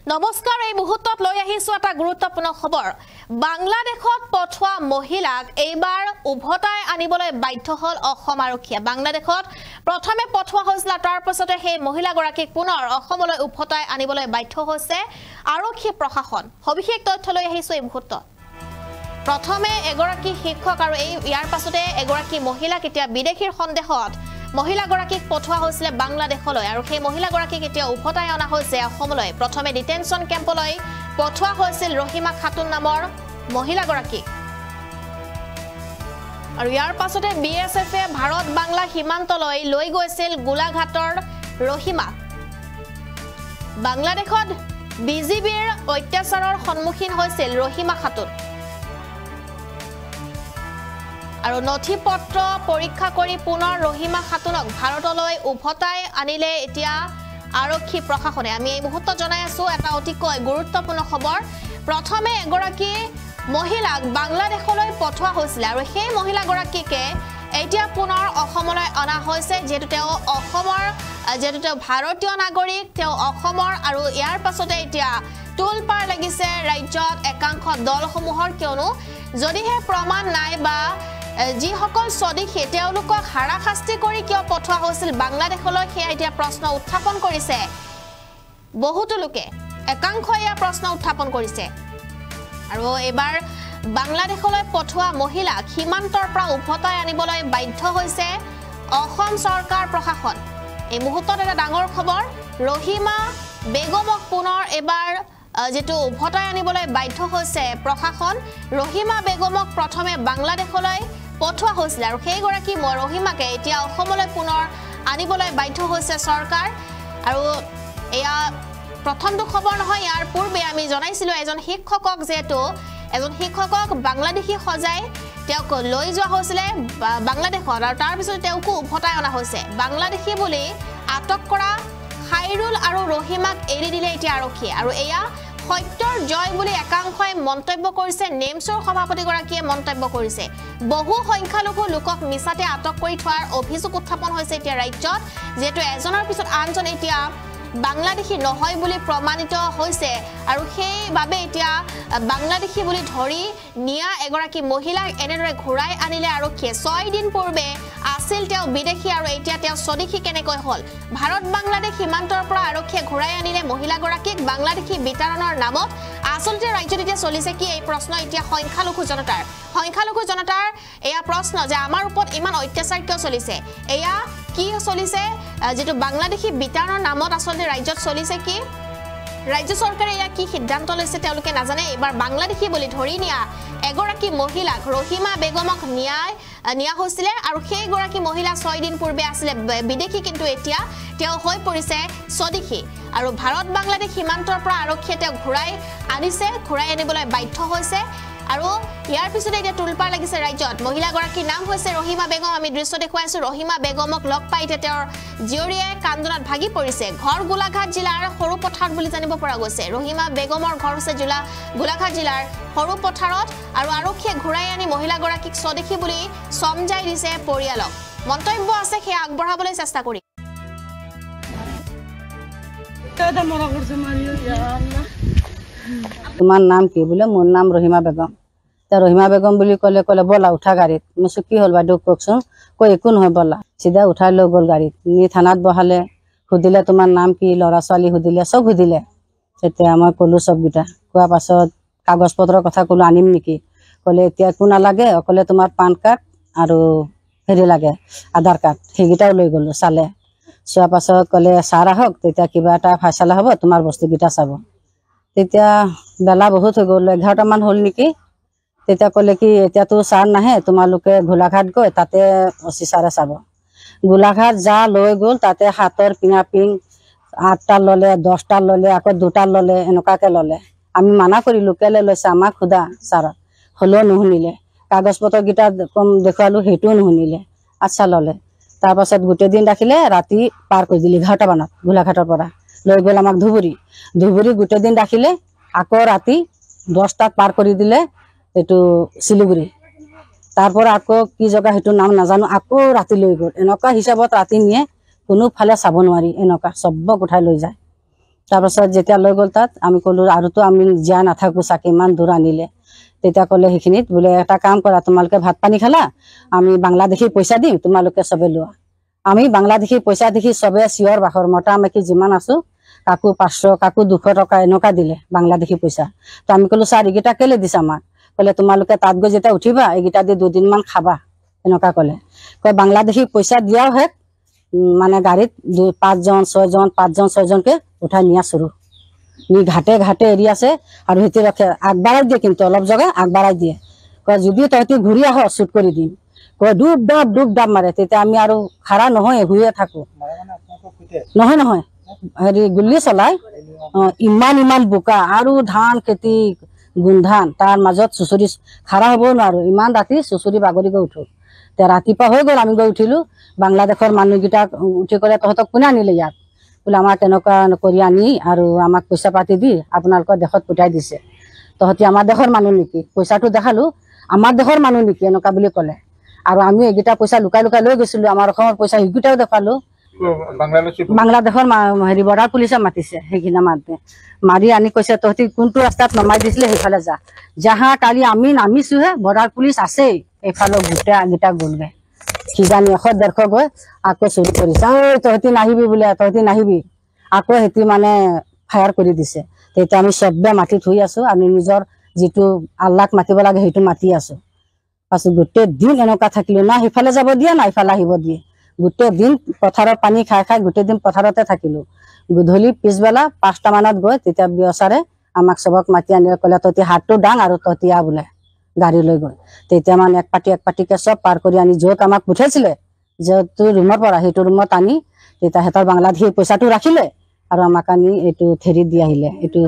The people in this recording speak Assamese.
নমস্কাৰ এই মুহূৰ্তত লৈ আহিছো এটা গুৰুত্বপূৰ্ণ খবৰ বাংলাদেশত পঠোৱা মহিলাক এইবাৰ উভতাই আনিবলৈ বাধ্য হল অসম আৰক্ষীয়ে বাংলাদেশত প্ৰথমে পঠোৱা হৈছিল তাৰ পিছতে সেই মহিলাগৰাকীক পুনৰ অসমলৈ উভতাই আনিবলৈ বাধ্য হৈছে আৰক্ষী প্ৰশাসন সবিশেষ তথ্য লৈ আহিছো এই মুহূৰ্তত প্ৰথমে এগৰাকী শিক্ষক আৰু ইয়াৰ পাছতে এগৰাকী মহিলাক এতিয়া বিদেশীৰ সন্দেহত মহিলাগৰাকীক পঠোৱা হৈছিল বাংলাদেশলৈ আৰু সেই মহিলাগৰাকীক এতিয়া উভতাই অনা হৈছে অসমলৈ প্ৰথমে ডিটেনশন কেম্পলৈ পঠোৱা হৈছিল ৰহিমা খাতুন নামৰ মহিলাগৰাকীক আৰু ইয়াৰ পাছতে বিএছএফে ভাৰত বাংলা সীমান্তলৈ লৈ গৈছিল গোলাঘাটৰ ৰহিমা বাংলাদেশত বিজিবিৰ অত্যাচাৰৰ সন্মুখীন হৈছিল ৰহিমা খাতুন আৰু নথি পত্ৰ পৰীক্ষা কৰি পুনৰ ৰহিমা খাতুনক ভাৰতলৈ উভতাই আনিলে এতিয়া আৰক্ষী প্ৰশাসনে আমি এই মুহূৰ্তত জনাই আছো এটা অতিকৈ গুৰুত্বপূৰ্ণ খবৰ প্ৰথমে এগৰাকী মহিলাক বাংলাদেশলৈ পঠোৱা হৈছিল আৰু সেই মহিলাগৰাকীকে এতিয়া পুনৰ অসমলৈ অনা হৈছে যেহেতু তেওঁ অসমৰ যেহেতু তেওঁ ভাৰতীয় নাগৰিক তেওঁ অসমৰ আৰু ইয়াৰ পাছতে এতিয়া টুলপাৰ লাগিছে ৰাজ্যত একাংশ দলসমূহৰ কিয়নো যদিহে প্ৰমাণ নাই বা যিসকল স্বদেশী তেওঁলোকক হাৰাশাস্তি কৰি কিয় পঠোৱা হৈছিল বাংলাদেশলৈ সেয়া এতিয়া প্ৰশ্ন উত্থাপন কৰিছে বহুতো লোকে একাংশই এই প্ৰশ্ন উত্থাপন কৰিছে আৰু এবাৰ বাংলাদেশলৈ পঠোৱা মহিলাক সীমান্তৰ পৰা উভতাই আনিবলৈ বাধ্য হৈছে অসম চৰকাৰ প্ৰশাসন এই মুহূৰ্তত এটা ডাঙৰ খবৰ ৰহিমা বেগমক পুনৰ এবাৰ যেটো উভতাই আনিবলৈ বাধ্য হৈছে প্ৰশাসন ৰহিমা বেগমক প্ৰথমে বাংলাদেশলৈ পঠোৱা হৈছিল আৰু সেই গৰাকী ৰহিমাকে এতিয়া অসমলৈ পুনৰ আনিবলৈ বাধ্য হৈছে চৰকাৰ আৰু এয়া প্ৰথমটো খবৰ নহয় ইয়াৰ পূৰ্বে আমি জনাইছিলো এজন শিক্ষকক যেটো এজন শিক্ষকক বাংলাদেশী সজাই তেওঁক লৈ যোৱা হৈছিল বাংলাদেশত আৰু তাৰ পিছত তেওঁকো উভতাই অনা হৈছে বাংলাদেশী বুলি আটক কৰা খাইৰুল আৰু ৰহিমাক এৰি দিলে এতিয়া আৰক্ষীয়ে আৰু এয়া সত্যৰ জয় বুলি একাংশই মন্তব্য কৰিছে নেমছৰ সভাপতিগৰাকীয়ে মন্তব্য কৰিছে বহু সংখ্যালঘু লোকক মিছাতে আটক কৰি থোৱাৰ অভিযোগ উত্থাপন হৈছে এতিয়া ৰাজ্যত যেটো এজনৰ পিছত আনজন এতিয়া বাংলাদেশী নহয় বুলি প্ৰমাণিত হৈছে আৰু সেইভাবে এতিয়া বাংলাদেশী বুলি ধৰি নিয়া এগৰাকী মহিলাক এনেদৰে ঘূৰাই আনিলে আৰক্ষীয়ে 6 দিন পূৰ্বে আছিল তেওঁ বিদেশী আৰু এতিয়া তেওঁ স্বদেশী কেনেকৈ হল ভাৰত বাংলাদেশ সীমান্তৰ পৰা আৰক্ষীয়ে ঘূৰাই আনিলে মহিলাগৰাকীক বাংলাদেশী বিতৰণৰ নামত আচলতে ৰাজ্যত এতিয়া চলিছে কি এই প্ৰশ্ন এতিয়া সংখ্যালঘু জনতাৰ এয়া প্ৰশ্ন যে আমাৰ ওপৰত ইমান অত্যাচাৰ কিয় চলিছে এয়া কি চলিছে যেটো বাংলাদেশী বিতৰণৰ নামত আচলতে ৰাজ্যত চলিছে কি ৰাজ্য চৰকাৰে এয়া কি সিদ্ধান্ত লৈছে তেওঁলোকে নাজানে এবাৰ বাংলাদেশী বুলি ধৰি নিয়া এগৰাকী মহিলাক ৰহিমা বেগমক নিয়া হৈছিল আৰু সেই গৰাকী মহিলা 6 দিন পূৰ্বে আছিল বিদেশী কিন্তু এতিয়া তেওঁ হৈ পৰিছে স্বদেশী আৰু ভাৰত বাংলাদেশ সীমান্তৰ পৰা আৰক্ষীয়ে তেওঁ ঘূৰাই আনিবলৈ বাধ্য হৈছে আৰু ইয়াৰ পিছতে এতিয়া টুলপাৰ লাগিছে ৰাজ্যত মহিলাগৰাকীৰ নাম হৈছে ৰহিমা বেগম আমি দৃশ্য দেখুৱাইছো ৰহিমা বেগমক লগ পাইতে তেওঁৰ জিয়ৰীয়ে কান্দোনাত ভাগি পৰিছে ঘৰ গোলাঘাট জিলাৰ সৰু পথাৰত বুলি জানিব পৰা গৈছে ৰহিমা বেগমৰ ঘৰ হৈছে গোলাঘাট জিলাৰ সৰু পথাৰত আৰু আৰক্ষীয়ে ঘূৰাই আনি মহিলাগৰাকীক স্বদেশী বুলি সমজাই দিছে পৰিয়ালক মন্তব্য আছে সেই আগবঢ়াবলৈ চেষ্টা কৰি তোমার নাম কি বলে মোর নাম রহিমা বেগম রহিমা বেগম বুলি কলে বলা উঠা গাড়ীত মই কি হল বাইদেউ কওকচোন কই একো নহয় বলা সিধা উঠাই লৈ গল গাড়ীত নি থানাত বহালে সুধিলে তোমাৰ নাম কি লৰা ছোৱালী সুধিলে সব সুধিলে তেতিয়া মই কলো সবগিটা কোৱা পাছত কাগজ পত্ৰৰ কথা কলো আনিম নেকি কলে এতিয়া একো নালাগে অকলে তোমাৰ পান কাৰ্ড আৰু হেৰি লাগে আধাৰ কাৰ্ড সেইগিটাও লৈ গলো চালে চোৱা পাছত কলে সাৰ আহক তেতিয়া কিবা এটা ফয়সালা হ'ব তোমাৰ বস্তুগিটা চাব তেতিয়া বেলা বহুত হৈ গল 11টা মান হল নেকি তেতিয়া কলে কি এতিয়া তো সাৰ নাহে তোমালোকে গোলাঘাট গৈ তাতে অসি সাৰে চাব গোলাঘাট যা লৈ গল তাতে হাতৰ পিঙাপিং 8টা ললে 10টা ললে আকৌ 2টা ললে এনেকাকে ললে আমি মানা কৰিলো কেলে লৈছে আমাক খুদা সাৰ হলো নুশুনিলে কাগজ পত্ৰ গিটা কম দেখুৱালো হেতু নুশুনিলে আচ্ছা ললে তাৰ পাছত গোটে দিন ৰাখিলে ৰাতি পাৰ কৰি দিলি 11টা মানত গোলাঘাটৰ পৰা লৈ গল আমাক ধুবুৰী গোটে দিন ৰাখিলে আকৌ ৰাতি 10টাত পাৰ কৰি দিলে এটো শিলিগুৰি তাৰপৰ আকৌ কি জায়গা হেতু নাম নাজানো আকৌ ৰাতি লৈ গল এনেকা হিসাবত ৰাতি নিয়ে কোনো ফালে চাব নোৱাৰি এনেকা সবক উঠাই লৈ যায় তাৰপাছত যেতিয়া লৈ গ'ল তাত আমি ক'লো আৰুতো আমি জীয়াই নাথাকো চাগে ইমান দূৰ আনিলে। তেতিয়া ক'লে সেইখিনিত বোলে এটা কাম কৰা, তোমালোকে ভাত পানী খালা, আমি বাংলাদেশী পইচা দিম, তোমালোকে চবে লোৱা। আমি বাংলাদেশী পইচা দেখি চবে চিঞৰ বাখৰ, মতা মাইকী যিমান আছো, কাকো 500 কাকো 200 টকা এনেকুৱা দিলে বাংলাদেশী পইচা। তো আমি ক'লো ছাৰ এইকেইটা কেলে দিছে আমাক? ক'লে তোমালোকে তাত গৈ যেতিয়া উঠিবা এইকেইটা দি 2 দিনমান খাবা, এনেকুৱা ক'লে। কয় বাংলাদেশী পইচা দিয়াও হেক মানে গাড়ীত 5 জন 6 জন 5 জন 6 জনকে উঠাই নিয়া চুৰু নি ঘাটে ঘাটে এৰি আছে আৰু সিহঁতে ৰখে, আগবাঢ়াই দিয়ে কিন্তু অলপ জগা আগবাঢ়াই দিয়ে। কয় যদি তহঁতি ঘূৰি আহ শ্বুট কৰি দিম। কয় ডুব ডাব মাৰে। তেতিয়া আমি আৰু খাৰা নহয়, শুয়ে থাকো। নহয় নহয় হেৰি গুলি চলাই। ইমান বোকা আৰু ধান খেতি গোন্ধান, তাৰ মাজত চুচৰি খাৰা হ'ব নোৱাৰো, ইমান ৰাতি চুচৰি বাগৰি গৈ উঠো। এতিয়া ৰাতিপুৱা হৈ গ'ল, আমি গৈ উঠিলো। বাংলাদেশৰ মানুহকেইটাক উঠি ক'লে তহঁতক কোনে আনিলে ইয়াত? বোলে আমাক এনেকুৱা কৰি আনি আৰু আমাক পইচা পাতি দি আপোনালোকৰ দেশত পঠাই দিছে। তহঁতি আমাৰ দেশৰ মানুহ নেকি? পইচাটো দেখালো, আমাৰ দেশৰ মানুহ নেকি এনেকুৱা বুলি ক'লে। আৰু আমি এইকেইটা পইচা লুকাই লুকাই লৈ গৈছিলো, আমাৰ অসমৰ পইচা সেইকেইটাও দেখালো। বাংলাদেশৰ হেৰি বৰ্ডাৰ পুলিচে মাতিছে, সেইখিনি মাৰি আনি কৈছে তহঁতি কোনটো ৰাস্তাত নমাই দিছিলে সেইফালে যা। যাহা কালি আমি নামিছোহে বৰ্ডাৰ পুলিচ আছেই, এইফালে গোটেই আগকেইটা গ'লগে। কিজানি 100-150 গৈ আকৌ চুৰি কৰিছে। তহঁতি নাহিবি বোলে, তহঁতি নাহিবি। আকৌ সিহঁতি মানে ফায়াৰ কৰি দিছে। তেতিয়া আমি চবে মাটিত শুই আছো, আমি নিজৰ যিটো আল্লাহক মাতিব লাগে সেইটো মাতি আছো। পাছত গোটেই দিন এনেকুৱা থাকিলো, না সিফালে যাব দিয়ে না ইফালে আহিব দিয়ে। গোটেই দিন পথাৰত পানী খাই খাই গোটেই দিন পথাৰতে থাকিলো। গধূলি পিছবেলা 5টা মানত গৈ তেতিয়া বিয়চাৰে আমাক চবক মাতি আনি ক'লে তহঁতি হাতটো দাং আৰু তহঁতি আহ বোলে গাড়ী লৈ গৈ। তেতিয়া মানে এক পাটিকে চব পাৰ কৰি আনি য'ত আমাক পঠাইছিলে, য'ত ৰুমৰ পৰা সেইটো ৰুমত আনি তেতিয়া সিহঁতৰ বাংলাদেশী পইচাটো ৰাখিলে আৰু আমাক আনি এইটো ফেৰীত দি আহিলে, এইটো